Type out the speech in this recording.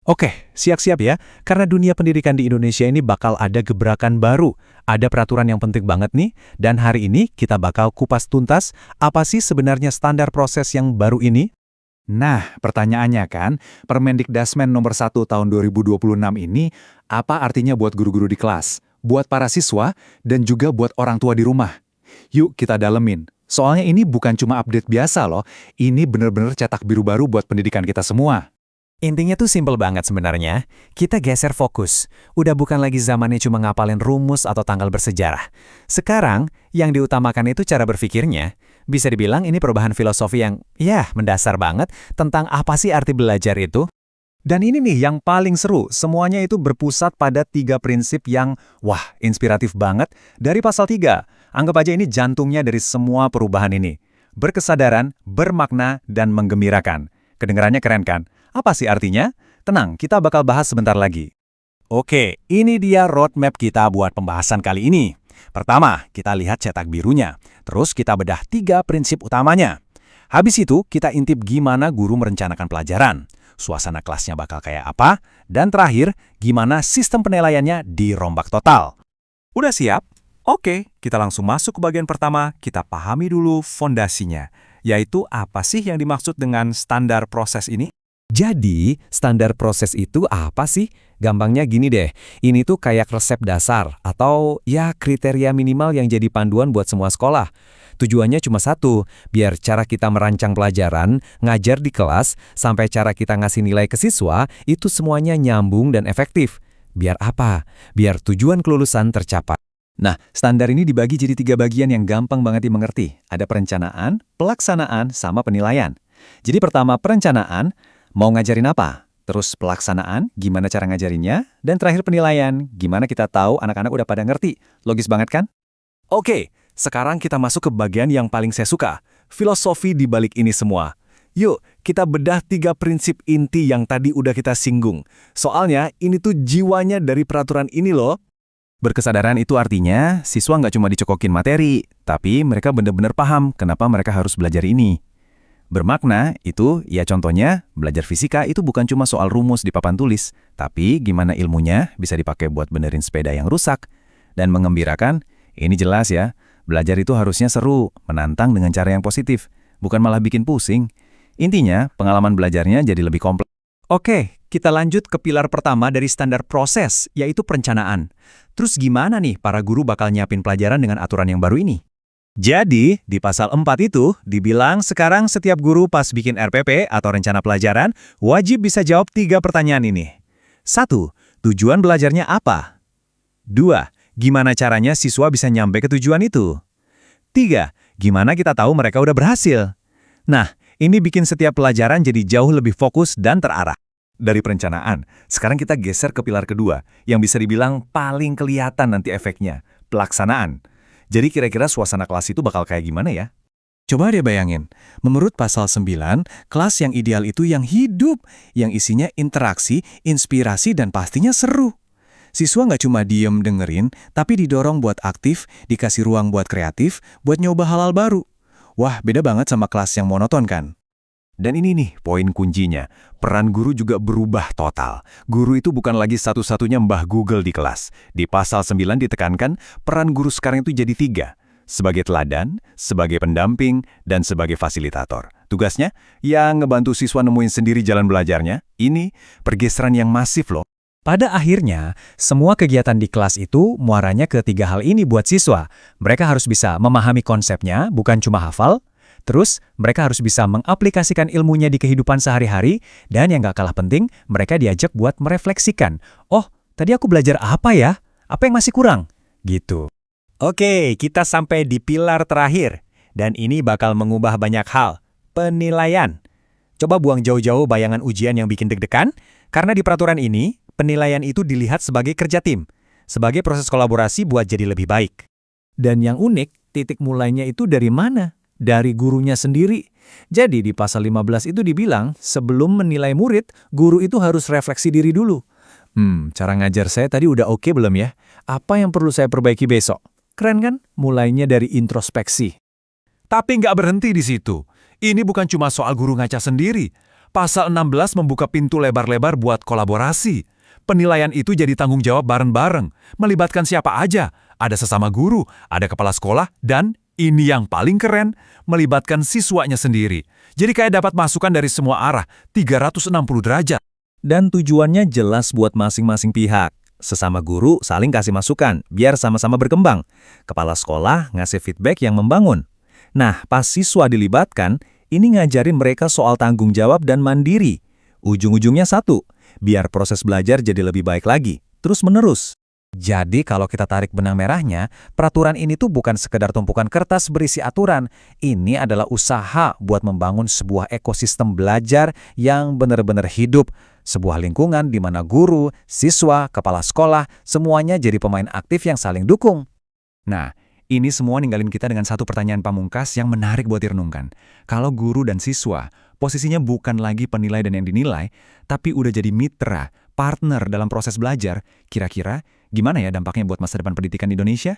Oke, siap-siap ya, karena dunia pendidikan di Indonesia ini bakal ada gebrakan baru. Ada peraturan yang penting banget nih, dan hari ini kita bakal kupas tuntas apa sih sebenarnya standar proses yang baru ini. Nah, pertanyaannya kan, Permendikdasmen nomor 1 tahun 2026 ini, apa artinya buat guru-guru di kelas, buat para siswa, dan juga buat orang tua di rumah? Yuk kita dalemin. Soalnya ini bukan cuma update biasa loh, ini bener-bener cetak biru baru buat pendidikan kita semua. Intinya tuh simpel banget sebenarnya. Kita geser fokus. Udah bukan lagi zamannya cuma ngapalin rumus atau tanggal bersejarah. Sekarang, yang diutamakan itu cara berpikirnya. Bisa dibilang ini perubahan filosofi yang, mendasar banget tentang apa sih arti belajar itu. Dan ini nih yang paling seru, semuanya itu berpusat pada 3 prinsip yang, inspiratif banget dari pasal 3. Anggap aja ini jantungnya dari semua perubahan ini. Berkesadaran, bermakna, dan menggembirakan. Kedengarannya keren kan? Apa sih artinya? Tenang, kita bakal bahas sebentar lagi. Oke, ini dia roadmap kita buat pembahasan kali ini. Pertama, kita lihat cetak birunya. Terus kita bedah 3 prinsip utamanya. Habis itu, kita intip gimana guru merencanakan pelajaran. Suasana kelasnya bakal kayak apa. Dan terakhir, gimana sistem penilaiannya dirombak total. Udah siap? Oke, kita langsung masuk ke bagian pertama. Kita pahami dulu fondasinya. Yaitu apa sih yang dimaksud dengan standar proses ini? Jadi, standar proses itu apa sih? Gampangnya gini deh, ini tuh kayak resep dasar atau kriteria minimal yang jadi panduan buat semua sekolah. Tujuannya cuma satu, biar cara kita merancang pelajaran, ngajar di kelas, sampai cara kita ngasih nilai ke siswa, itu semuanya nyambung dan efektif. Biar apa? Biar tujuan kelulusan tercapai. Nah, standar ini dibagi jadi 3 bagian yang gampang banget dimengerti. Ada perencanaan, pelaksanaan, sama penilaian. Jadi pertama perencanaan, mau ngajarin apa? Terus pelaksanaan, gimana cara ngajarinnya? Dan terakhir penilaian, gimana kita tahu anak-anak udah pada ngerti? Logis banget kan? Oke, sekarang kita masuk ke bagian yang paling saya suka, filosofi di balik ini semua. Yuk, kita bedah 3 prinsip inti yang tadi udah kita singgung. Soalnya, ini tuh jiwanya dari peraturan ini loh. Berkesadaran itu artinya, siswa nggak cuma dicokokin materi, tapi mereka benar-benar paham kenapa mereka harus belajar ini. Bermakna itu, contohnya, belajar fisika itu bukan cuma soal rumus di papan tulis, tapi gimana ilmunya bisa dipakai buat benerin sepeda yang rusak. Dan mengembirakan, ini jelas ya, belajar itu harusnya seru, menantang dengan cara yang positif, bukan malah bikin pusing. Intinya, pengalaman belajarnya jadi lebih kompleks. Oke, kita lanjut ke pilar pertama dari standar proses, yaitu perencanaan. Terus gimana nih para guru bakal nyiapin pelajaran dengan aturan yang baru ini? Jadi, di pasal 4 itu, dibilang sekarang setiap guru pas bikin RPP atau rencana pelajaran, wajib bisa jawab 3 pertanyaan ini. 1. Tujuan belajarnya apa? 2. Gimana caranya siswa bisa nyampe ke tujuan itu? 3. Gimana kita tahu mereka udah berhasil? Nah, ini bikin setiap pelajaran jadi jauh lebih fokus dan terarah. Dari perencanaan, sekarang kita geser ke pilar kedua, yang bisa dibilang paling kelihatan nanti efeknya, pelaksanaan. Jadi kira-kira suasana kelas itu bakal kayak gimana ya? Coba deh bayangin, menurut pasal 9, kelas yang ideal itu yang hidup, yang isinya interaksi, inspirasi, dan pastinya seru. Siswa nggak cuma diem dengerin, tapi didorong buat aktif, dikasih ruang buat kreatif, buat nyoba hal-hal baru. Wah, beda banget sama kelas yang monoton kan? Dan ini nih poin kuncinya, peran guru juga berubah total. Guru itu bukan lagi satu-satunya mbah Google di kelas. Di pasal 9 ditekankan, peran guru sekarang itu jadi 3. Sebagai teladan, sebagai pendamping, dan sebagai fasilitator. Tugasnya, ngebantu siswa nemuin sendiri jalan belajarnya. Ini pergeseran yang masif loh. Pada akhirnya, semua kegiatan di kelas itu muaranya ke 3 hal ini buat siswa. Mereka harus bisa memahami konsepnya, bukan cuma hafal. Terus, mereka harus bisa mengaplikasikan ilmunya di kehidupan sehari-hari, dan yang gak kalah penting, mereka diajak buat merefleksikan. Oh, tadi aku belajar apa ya? Apa yang masih kurang? Gitu. Oke, kita sampai di pilar terakhir. Dan ini bakal mengubah banyak hal. Penilaian. Coba buang jauh-jauh bayangan ujian yang bikin deg-degan, karena di peraturan ini, penilaian itu dilihat sebagai kerja tim, sebagai proses kolaborasi buat jadi lebih baik. Dan yang unik, titik mulainya itu dari mana? Dari gurunya sendiri. Jadi di pasal 15 itu dibilang, sebelum menilai murid, guru itu harus refleksi diri dulu. Cara ngajar saya tadi udah oke belum ya? Apa yang perlu saya perbaiki besok? Keren kan? Mulainya dari introspeksi. Tapi nggak berhenti di situ. Ini bukan cuma soal guru ngaca sendiri. Pasal 16 membuka pintu lebar-lebar buat kolaborasi. Penilaian itu jadi tanggung jawab bareng-bareng, melibatkan siapa aja. Ada sesama guru, ada kepala sekolah, dan ini yang paling keren, melibatkan siswanya sendiri. Jadi kayak dapat masukan dari semua arah, 360 derajat. Dan tujuannya jelas buat masing-masing pihak. Sesama guru saling kasih masukan, biar sama-sama berkembang. Kepala sekolah ngasih feedback yang membangun. Nah, pas siswa dilibatkan, ini ngajarin mereka soal tanggung jawab dan mandiri. Ujung-ujungnya satu, biar proses belajar jadi lebih baik lagi, terus-menerus. Jadi kalau kita tarik benang merahnya, peraturan ini tuh bukan sekedar tumpukan kertas berisi aturan. Ini adalah usaha buat membangun sebuah ekosistem belajar yang benar-benar hidup. Sebuah lingkungan di mana guru, siswa, kepala sekolah, semuanya jadi pemain aktif yang saling dukung. Nah, ini semua ninggalin kita dengan satu pertanyaan pamungkas yang menarik buat direnungkan. Kalau guru dan siswa, posisinya bukan lagi penilai dan yang dinilai, tapi udah jadi mitra, partner dalam proses belajar, kira-kira gimana ya dampaknya buat masa depan pendidikan Indonesia?